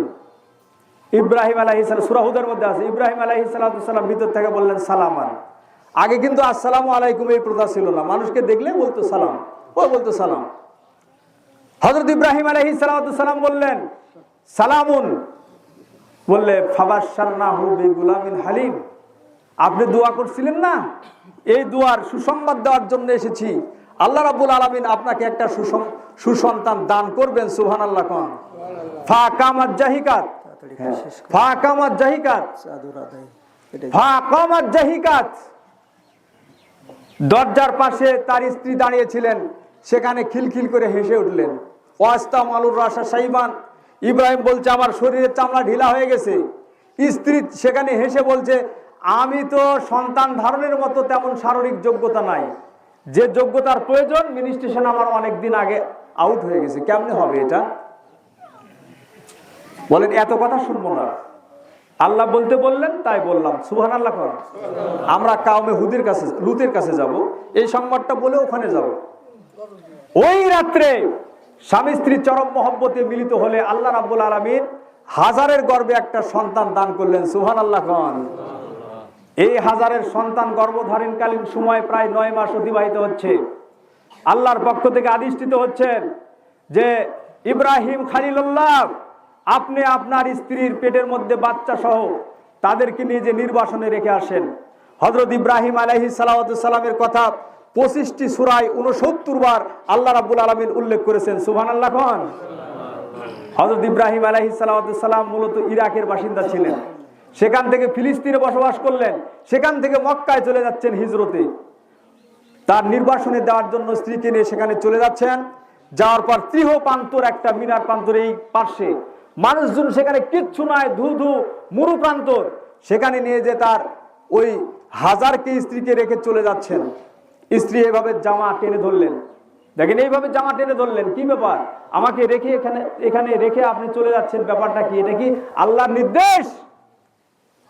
ইব্রাহিম আলাইহিস সালাম, সূরা হুদের মধ্যে আছে, ইব্রাহিম আলাইহিস সালাতুস সালাম ভিতর থেকে বললেন সালামান। আগে কিন্তু আসসালামু আলাইকুম এই প্রথা ছিল না, মানুষকে দেখলে বলতো সালাম, ও বলতো সালাম। হযরত ইব্রাহিম আলাইহিস সালাতুস সালাম বললেন সালামুন, বললে ফাবাশশারনাহু বিগুলামিন হালিম, আপনি দোয়া করছিলেন না, এই দোয়ার সুসংবাদ দেওয়ার জন্য এসেছি, আল্লাহ রাব্বুল আলামিন আপনাকে একটা সুসন্তান দান করবেন। সুবহানাল্লাহ কোন ফাকামাত জাহিকাত, ফাকামাত জাহিকাত, ফাকামাত জাহিকাত। দরজার পাশে তার স্ত্রী দাঁড়িয়েছিলেন, সেখানে খিলখিল করে হেসে উঠলেন। ওয়াস্তা মালুর রাশা সাইবান, ইব্রাহিম বলছে আমার শরীরের চামড়া ঢিলা হয়ে গেছে। স্ত্রী সেখানে হেসে বলছে আমি তো সন্তান ধারণের মতো তেমন শারীরিক যোগ্যতা নাই, যে যোগ্যতার প্রয়োজন মিনিস্ট্রেশন আমার অনেক দিন আগে আউট হয়ে গেছে, কেমনে হবে এটা? বলেন এত কথা শুনবো না, আল্লাহ বলতে বললেন তাই বললাম। সুবহানাল্লাহ। আমরা কাউমে হুদের কাছে, লুতের কাছে যাব, এই সংবাদটা বলে ওখানে যাব। ওই রাত্রে স্বামী স্ত্রী চরম মহব্বতে মিলিত হলে আল্লাহ রাব্বুল আলামিন হাজারের গর্ভে একটা সন্তান দান করলেন। সুবহানাল্লাহ। এই হাজারের সন্তান গর্ভধারণকালীন সময় প্রায় 9 মাস অতিবাহিত হচ্ছে। আল্লাহর পক্ষ থেকে আদিষ্টিত হচ্ছেন যে ইব্রাহিম খলিলুল্লাহ, আপনি আপনার স্ত্রীর পেটের মধ্যে বাচ্চা সহ তাদেরকে নিয়ে যে নির্বাসনে রেখে আসেন। হযরত ইব্রাহিম আলাইহিস সালামের কথা 25টি সূরায় 69 বার আল্লাহ রাব্বুল আলামিন উল্লেখ করেছেন। সুবহানাল্লাহ। হযরত ইব্রাহিম আলাইহিস সালাম মূলত ইরাকের বাসিন্দা ছিলেন, সেখান থেকে ফিলিস্তিনে বসবাস করলেন, সেখান থেকে মক্কায় চলে যাচ্ছেন হিজরতে। তার নির্বাসনে দেওয়ার জন্য স্ত্রীকে নিয়ে সেখানে চলে যাচ্ছেন। যাওয়ার পর ত্রিহ প্রান্তর একটা মিনার প্রান্তর, এই পার্শ্বে মানুষজন সেখানে কিচ্ছু নাই, ধু মুরু প্রান্তর, সেখানে নিয়ে যে তার ওই হাজারকে স্ত্রীকে রেখে চলে যাচ্ছেন। স্ত্রী এভাবে জামা টেনে ধরলেন, দেখেন এইভাবে জামা টেনে ধরলেন, কি ব্যাপার, আমাকে রেখে এখানে রেখে আপনি চলে যাচ্ছেন, ব্যাপারটা কি? এটা কি আল্লাহর নির্দেশ?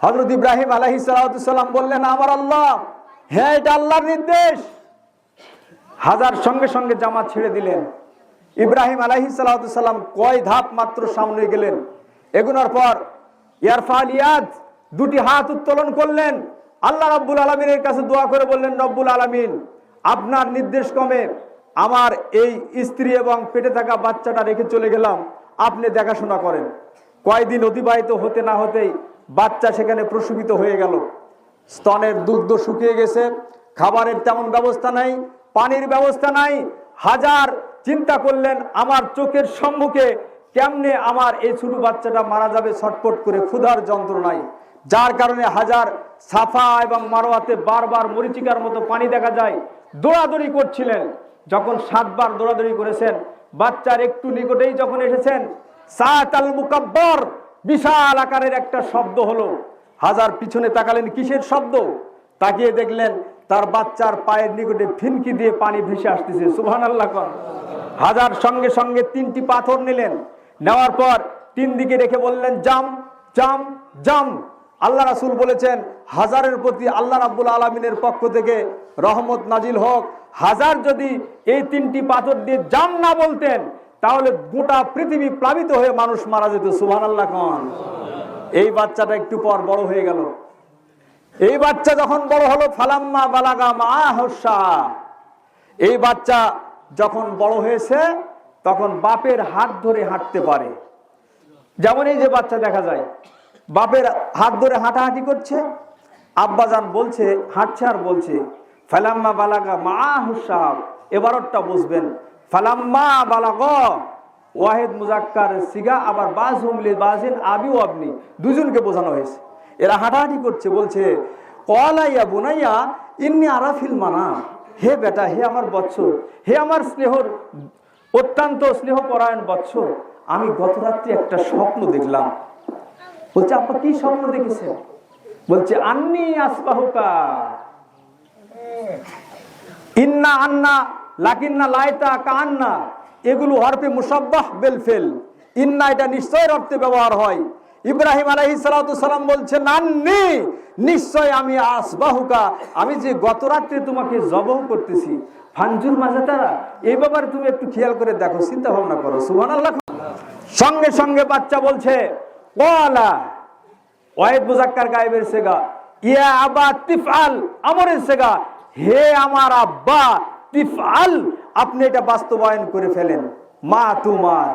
হযরত ইব্রাহিম আলাইহিস সালাম বললেন আমার আল্লাহ, হ্যাঁ এটা আল্লাহর নির্দেশ। হাজার সঙ্গে সঙ্গে জামা ছেড়ে দিলেন। ইব্রাহিম আলাইহিস সালাম কয় ধাপ মাত্র সামনে গেলেন, এগুনোর পর ইয়ারফাল ইয়াদ, দুটি হাত উত্তোলন করলেন, আল্লাহ রাব্বুল আলামিনের কাছে দোয়া করে বললেন রব্বুল আলামিন, আপনার নির্দেশ ক্রমে আমার এই স্ত্রী এবং পেটে থাকা বাচ্চাটা রেখে চলে গেলাম, আপনি দেখাশোনা করেন। কয়দিন অতিবাহিত হতে না হতেই বাচ্চা সেখানে প্রসূত হয়ে গেল। স্তনের দুগ্ধ শুকিয়ে গেছে, খাবারের তেমন ব্যবস্থা নাই, পানির ব্যবস্থা নাই। হাজার চিন্তা করলেন আমার চোখের সম্মুখে কেমনে আমার এই ছোট বাচ্চাটা মারা যাবে ছটফট করে ক্ষুধার যন্ত্রণায়। যার কারণে হাজার সাফা এবং মারওয়াতে বারবার মরিচিকার মতো পানি দেখা যায়, দৌড়াদৌড়ি করছিলেন। যখন 7 বার দৌড়াদৌড়ি করেছেন, বাচ্চার একটু নিকটেই যখন এসেছেন, সাআতাল মুকাব্বর, বিশাল আকারের একটা শব্দ হলো। হাজার পিছনে তাকালেন, কিসের শব্দ? তাকিয়ে দেখলেন তার বাচ্চার পায়ের নিকটে ফিনকি দিয়ে পানি ভেসে আসতেছে। সুবহানাল্লাহ। হাজার সঙ্গে সঙ্গে 3টি পাথর নিলেন, নেওয়ার পর 3 দিকে রেখে বললেন জাম জাম জাম। আল্লাহ রাসূল বলেছেন হাজারের প্রতি আল্লাহ রাব্বুল আলামিনের পক্ষ থেকে রহমত নাজিল হোক। হাজার যদি এই 3টি পাথর দিয়ে জাম না বলতেন, তাহলে গোটা পৃথিবী প্লাবিত হয়ে মানুষ মারা যেত। সুবহানাল্লাহ। এই বাচ্চাটা একটু পর বড় হয়ে গেল। এই বাচ্চা যখন বড় হলো, ফালাম্মা বালাগা মাহুসা, এই বাচ্চা যখন বড় হয়েছে তখন বাপের হাত ধরে হাঁটতে পারে। যেমন এই যে বাচ্চা দেখা যায় বাপের হাত ধরে হাঁটাহাঁটি করছে, আব্বাজান বলছে হাঁটছে আর বলছে ফালাম্মা বালাগা মাহুসা। এবারটা বুঝবেন, ফালাম্মা বালাগ ওয়াহিদ মুজাক্কার সিগা, আবার বাজহুম লিবাজিন আবি ও আপনি, দুজনকে বোঝানো হয়েছে। এরা হাঁটাহাঁটি করছে, বলছে ক্বালা ইয়া বুনাইয়া ইন্নী আরা ফিল মানাম, হে বেটা, হে আমার বৎস, হে আমার স্নেহর অত্যন্ত স্নেহপরায়ণ বৎস, আমি গত রাত্রে একটা স্বপ্ন দেখলাম। বলছে আপা কি স্বপ্ন দেখেছেন? বলছে আন্নী আসবাহুকা, ইন্না আন্না লাকিন্না লাইতা কান্না, এগুলো হরফে মুসাব্বাহ বিল ফিল। ইন্না এটা নিশ্চয়ের অর্থে ব্যবহার হয়। ইব্রাহিম আলাইহিস সালাম বলছেন আন্নী, নিশ্চয় আমি আসবাহুকা, আমি যে গত রাত্রে তোমাকে জবাহ করতেছি। ফানজুর মাজাতারা, এই ব্যাপারে তুমি একটু খেয়াল করে দেখো, চিন্তা ভাবনা করো। সুবহানাল্লাহ। সঙ্গে সঙ্গে বাচ্চা বলছে ওয়ালা, ওয়াহিদ মুজাক্কার গায়েবের সেগা, ইয়া আবা তিফআল, আমরের সেগা, হে আমার আব্বা, তিফআল, আপনি এটা বাস্তবায়ন করে ফেলেন। মা তুমার,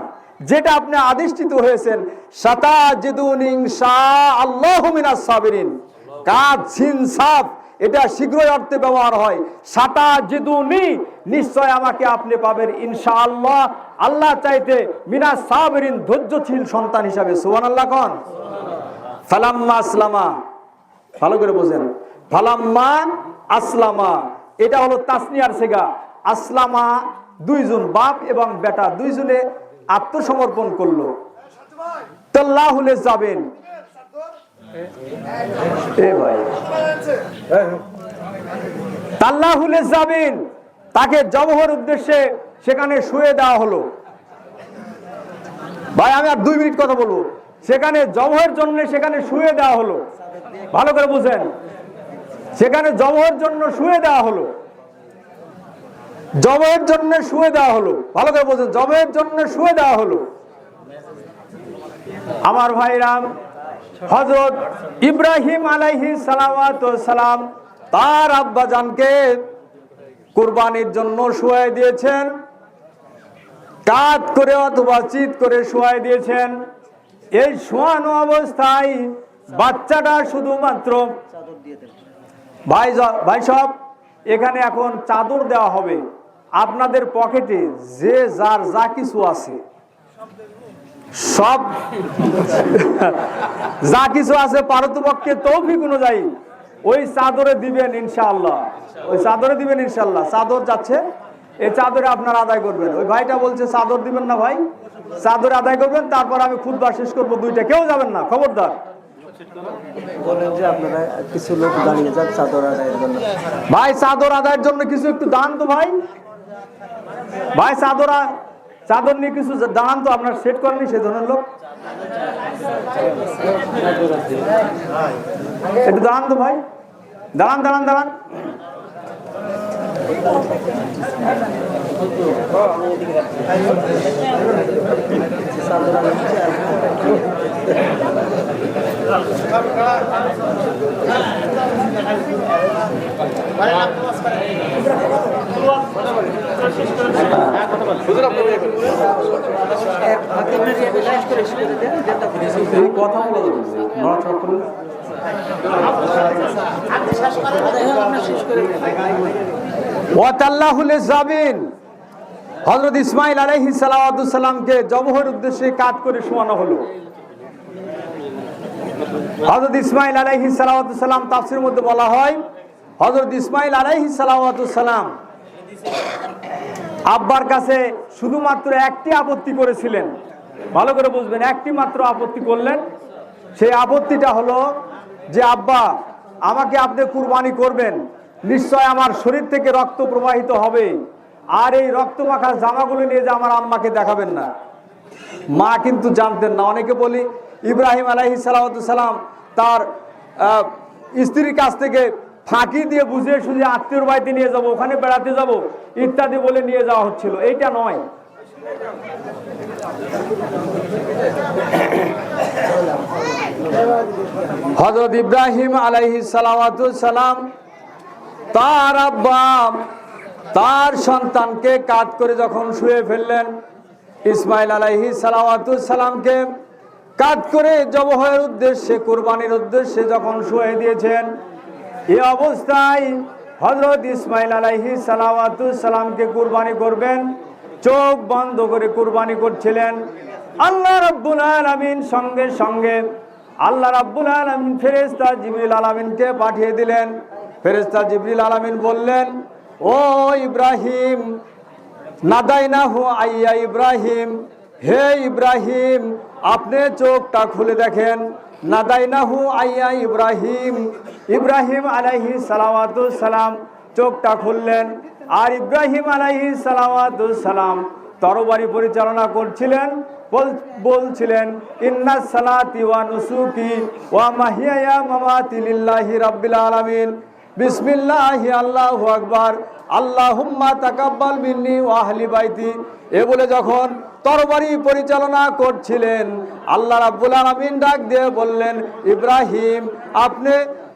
যেটা আপনি আদিষ্টিত হয়েছেন। সাতাজিদুন ইনশাআল্লাহু মিনাস সাবিরিন, কাজ সিন সাফ, এটা শীঘ্রই অর্থে ব্যবহার হয়। সাতাজিদুনি, নিশ্চয় আমাকে আপনি পাবেন ইনশাআল্লাহ, আল্লাহ চাইতে মিনাস সাবিরিন, ধৈর্যশীল সন্তান হিসাবে। সুবহানাল্লাহ কোন। ফালাম্মা আসলামা, ভালো করে বোঝেন, ফালাম্মা আসলামা এটা হলো তাসনিয়ার সিগা। আসলামা দুইজন, বাপ এবং বেটা দুইজনে আত্মসমর্পণ করলো। তাল্লাহুলে যাবেন, এ ভাই তাল্লাহুলে যাবেন, তাকে জবহর উদ্দেশ্যে সেখানে শুয়ে দেওয়া হলো। ভাই আমি আর 2 মিনিট কথা বলবো। সেখানে জবহের জন্য সেখানে শুয়ে দেওয়া হলো, ভালো করে বুঝেন, সেখানে জবহের জন্য শুয়ে দেওয়া হলো, জবের জন্য শুয়ে দেওয়া হলো, ভালো করে বলছেন, জবের জন্য শুয়ে দেওয়া হলো। আমার ভাইরাম, হযরত ইব্রাহিম আলাইহিস সালাম তার আব্বা জানকে কুরবানির জন্য শুয়ে দিয়েছেন, কাত করে অথবা চিৎ করে শুয়ে দিয়েছেন। এই শোয়ানো অবস্থায় বাচ্চাটা শুধুমাত্র, ভাই সব এখানে এখন চাদর দেওয়া হবে। আপনাদের পকেটে যে যার যা কিছু আছে, সব যা কিছু আছে পারতপক্ষে তৌফিক অনুযায়ী ওই চাদরে দিবেন ইনশাআল্লাহ, ওই চাদরে দিবেন ইনশাআল্লাহ। চাদর যাচ্ছে, এই চাদরে আপনারা আদায় করবেন। ওই ভাইটা বলছে চাদর দিবেন না ভাই, চাদর আদায় করবেন, তারপর আমি খুতবা শেষ করবো 2টা, কেউ যাবেন না, খবরদার। বলেন যে আপনারা কিছু লোক দাঁড়িয়ে যান চাদর আদায়ের জন্য। ভাই চাদর আদায়ের জন্য কিছু একটু দান তো ভাই, ভাই চাদর নিয়ে কিছু দাঁড়ান তো, আপনার সেট করেনি সেই ধরনের লোক, একটু দাঁড়ান তো ভাই, দাঁড়ান দাঁড়ান দাঁড়ান। কথা হযরত ইসমাইল আলাইহিস সালামকে জবহর উদ্দেশ্যে কাত করে শোয়ানো হলো। হযরত ইসমাইল আলাইহিস সালাম তাফসীরের মধ্যে বলা হয়, হযরত ইসমাইল আলাইহিস সালাম আব্বার কাছে শুধুমাত্র একটি আপত্তি করেছিলেন, ভালো করে বুঝবেন, একটি মাত্র আপত্তি করলেন। সেই আপত্তিটা হলো যে আব্বা আমাকে আপনি কুরবানি করবেন, নিশ্চয় আমার শরীর থেকে রক্ত প্রবাহিত হবে, আর এই রক্ত মাখা জামাগুলো নিয়ে যে আমার আম্মাকে দেখাবেন না। মা কিন্তু জানতেন না। অনেকে বলি ইব্রাহিম আলাইহিস সালাম তার স্ত্রীর কাছ থেকে ফাঁকি দিয়ে বুঝিয়ে সুঝিয়ে আত্মীয়র বাড়িতে নিয়ে যাব, ওখানে বেড়াতে যাব ইত্যাদি বলে নিয়ে যাওয়া হচ্ছিল, এইটা নয়। হযরত ইব্রাহিম আলাইহিস সালাম তার আব্বা তার সন্তানকে কাত করে যখন শুয়ে ফেললেন, ইসমাইল আলাইহিস সালামকে কাত করে জবহের উদ্দেশ্যে, কুরবানির উদ্দেশ্যে যখন শুয়ে দিয়েছেন, এই অবস্থায় হযরত ইসমাইল আলাইহিস সালামকে কুরবানি করবেন, চোখ বন্ধ করে কুরবানি করছিলেন। আল্লাহ রাব্বুল আলামিন সঙ্গে সঙ্গে আল্লাহ রাব্বুল আলামিন ফেরেশতা জিবরিল আলামিনকে পাঠিয়ে দিলেন। ফেরেশতা জিবরিল আলামিন বললেন, ও ইব্রাহিম, নাদাইনাহু আইয়া ইব্রাহিম, হে ইব্রাহিম আপনি চোখটা খুলে দেখেন। নাদাইনাহু আইয়া ইব্রাহিম, ইব্রাহিম আলাইহিস সালাম চোখটা খুললেন। আর ইব্রাহিম আলাইহিস সালাম তরবারি পরিচালনা করছিলেন, বলছিলেন ইন্নাস সালাতি ওয়া নুসুকি ওয়া মাহিয়ায়া মামাতি লিল্লাহি রাব্বিল আলামিন, বিসমিল্লাহি আল্লাহু আকবার, আল্লাহুম্মা তাকাব্বাল মিন্নি ওয়া আহলি বাইতি। এ বলে যখন তরবারি পরিচালনা করছিলেন, আল্লাহ রাব্বুল আলামিন ডাক দিয়ে বললেন, ইব্রাহিম আপনি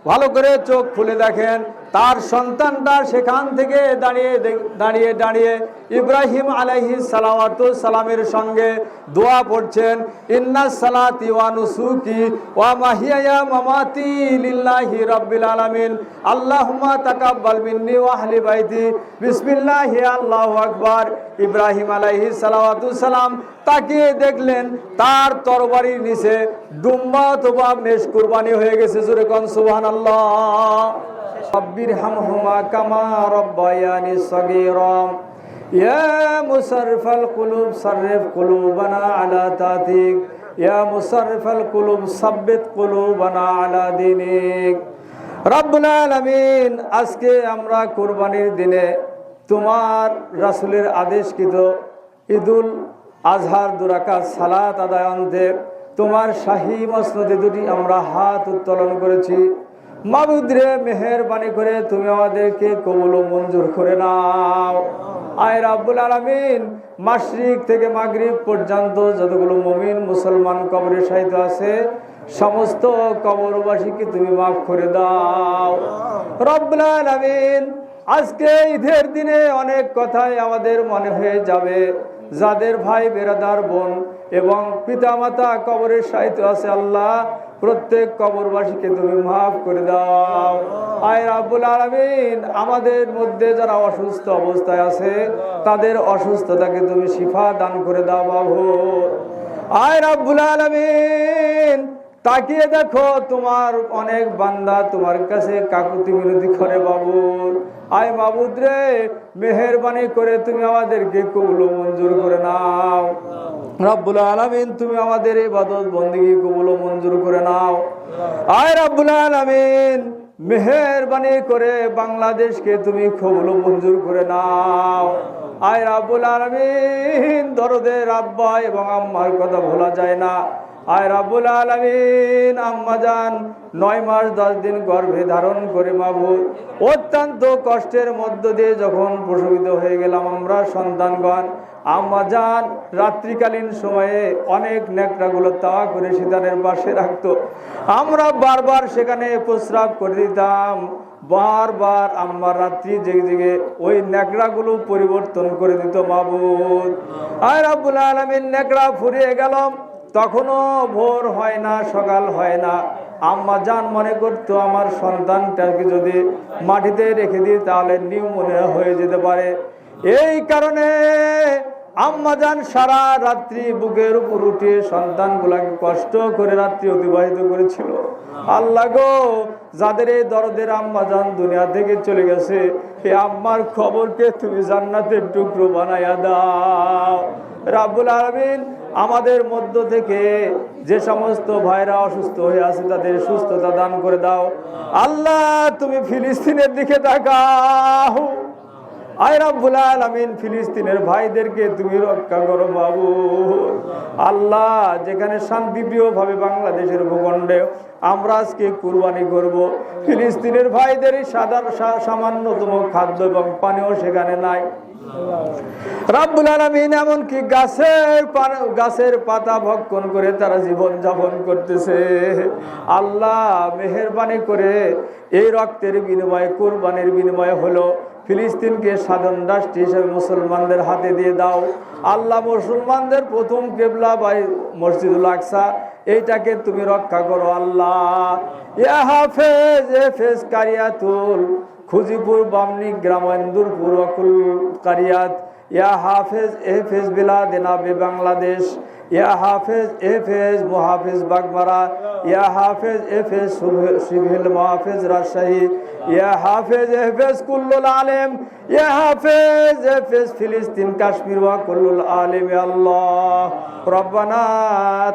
ভালো করে চোখ খুলে দেখেন। তার সন্তানটা সেখান থেকে দাঁড়িয়ে দাঁড়িয়ে ইব্রাহিম আলাইহিস সালাওয়াতু সালামের সঙ্গে দোয়া পড়ছেন, ইন্নাস সালাতি ওয়া নুসুকি ওয়া মাহিয়ায়া মামাতি লিল্লাহি রাব্বিল আলামিন আল্লাহুম্মা তাকাব্বাল মিন্নি ওয়া আহলি বাইতি বিসমিল্লাহি আল্লাহু আকবার। ইব্রাহিম আলাইহিস সালাওয়াতু সালাম তাকিয়ে দেখলেন তার তরবারির নিচে দুম্বা অথবা মেষ কুরবানি হয়ে গেছে। জোরে কোন সুবহানাল্লাহ। রব্বির হামহুমা কামা রব্বায়ানি সগীরা ইয়া মুসাররিফাল কুলুব সাররিফ কুলুবানা আলা তাতিক ইয়া মুসাররিফাল কুলুব সাব্বিত কুলুবানা আলা দীনিক। রব্বুল আলামিন, আজকে আমরা কুরবানির দিনে তোমার রাসূলের আদেশকৃত ঈদুল আজহার 2 রাকাত সালাত আদায় অন্তে তোমার শাহী মসনদে দুটি আমরা হাত উত্তোলন করেছি। মাবুদ রে, মেহেরবানি করে তুমি আমাদেরকে কবুল ও মঞ্জুর করে নাও। আয় রাব্বুল আলামিন, মাশরিক থেকে মাগরিব পর্যন্ত যতগুলো মুমিন মুসলমান কবরে শায়িত আছে সমস্ত কবরবাসীকে তুমি মাফ করে দাও রব্বুল আলামিন। আজকে ঈদের দিনে অনেক কথাই আমাদের মনে হয়ে যাবে, যাদের ভাই বেরাদার বোন এবং পিতামাতা কবরে শায়িত আছে আল্লাহ প্রত্যেক কবরবাসীকে তুমি মাফ করে দাও। আয় রাব্বুল আলামিন, আমাদের মধ্যে যারা অসুস্থ অবস্থায় আছে তাদের অসুস্থতাকে তুমি শিফা দান করে দাও মাবুদ। আয় রাব্বুল আলামিন, তাকিয়ে দেখো তোমার অনেক বান্দা তোমার কাছে কাকুতি মিনতি করে বাবুল। আয় মাবুদ রে, মেহেরবানি করে তুমি আমাদেরকে কবুল ও মঞ্জুর করে নাও রব্বুল আলামিন। তুমি আমাদের ইবাদত বন্দেগী কবুল ও মঞ্জুর করে নাও। আয় রব্বুল আলামিন, মেহেরবানি করে বাংলাদেশকে তুমি কবুল ও মঞ্জুর করে নাও। আয় রব্বুল আলামিন, দরদের আব্বা এবং আম্মার কথা ভোলা যায় না। আয় রাব্বুল আলামিন, আম্মা জান 9 মাস 10 দিন গর্ভে ধারণ করে মাবুদ অত্যন্ত কষ্টের মধ্য দিয়ে যখন প্রসবিত হয়ে গেলাম আমরা সন্তানগণ, আম্মা জান রাত্রিকালীন সময়ে অনেক নেকড়াগুলো তাওয়া করে শীতানের পাশে রাখতো। আমরা বারবার সেখানে প্রস্রাব করে দিতাম। বারবার আম্মা রাত্রি জেগে জেগে ওই নেকড়াগুলো পরিবর্তন করে দিত মাবুদ। আয় রাব্বুল আলামিন, নেকড়া ফুরিয়ে গেল, তখনও ভোর হয় না, সকাল হয় না। আম্মা জান মনে করতো আমার সন্তানটাকে যদি মাটিতে রেখে দিই তাহলে নিউমোনিয়া হয়ে যেতে পারে। এই কারণে আম্মা জান সারা রাত্রি বুকের উপর উঠে সন্তানগুলাকে কষ্ট করে রাত্রি অতিবাহিত করেছিল। আল্লাহ গো, যাদের এই দরদের আম্মা জান দুনিয়া থেকে চলে গেছে, এই আম্মার খবরকে তুমি জান্নাতের টুকরো বানাইয়া দাও রাব্বুল আলামিন। আমাদের মধ্য থেকে যে সমস্ত ভাইরা অসুস্থ হয়ে আছে তাদের সুস্থতা দান করে দাও আল্লাহ। তুমি ফিলিস্তিনের দিকে তাকাও। আয় রাব্বুল আলামিন, ফিলিস্তিনের ভাইদেরকে তুমি রক্ষা করো মাবুদ। আল্লাহ, যেখানে শান্তিপ্রিয়ভাবে বাংলাদেশের ভূখণ্ডে আমরা আজকে কুরবানি করব, ফিলিস্তিনের ভাইদের সামান্যতম খাদ্য এবং পানীয় সেখানে নাই রাব্বুল আলামিন। এমনকি গাছের পাতা ভক্ষণ করে তারা জীবন যাপন করতেছে। আল্লাহ, মেহেরবানি করে এই রক্তের বিনিময়ে কুরবানির বিনিময়ে হলো ফিলিস্তিনকে স্বাধীন রাষ্ট্র হিসেবে মুসলমানদের হাতে দিয়ে দাও আল্লাহ। মুসলমানদের প্রথম কিবলা বাই মসজিদুল আকসা, এইটাকে তুমি রক্ষা করো আল্লাহ। ইয়া হাফেজ এফেজ কারিয়াতুল খুজিপুর বামনি গ্রামেন্দুরপুর অকুল কারিয়াত, ইয়া হাফেজ এফেজ বিলাদেনা বে বাংলাদেশ, ইয়া হাফেজ এফেজ মুহাফিজ বাগমারা, ইয়া হাফেজ এফেজ সিভিল মুহাফিজ রাজশাহী, ইয়া হাফেজ এফেজ কুল্লুল আলেম, ইয়া হাফেজ এফেজ ফিলিস্তিন কাশ্মীর ওয়া কুল্লুল আলেম। আল্লাহ রব্বানা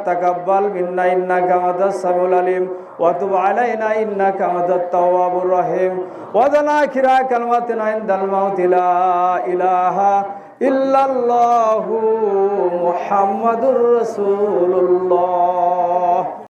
তাকাব্বাল মিন্না ইন্নাকা আনতাস সামিউল আলিম ওয়া তুব আলাইনা ইন্নাকা আনতাত তাওয়াবুর রহিম ওয়া জানা আখিরা কালমাতিনা ইনদাল মাউতি লা ইলাহা ইল্লাল্লাহু মুহাম্মাদুর রাসূলুল্লাহ।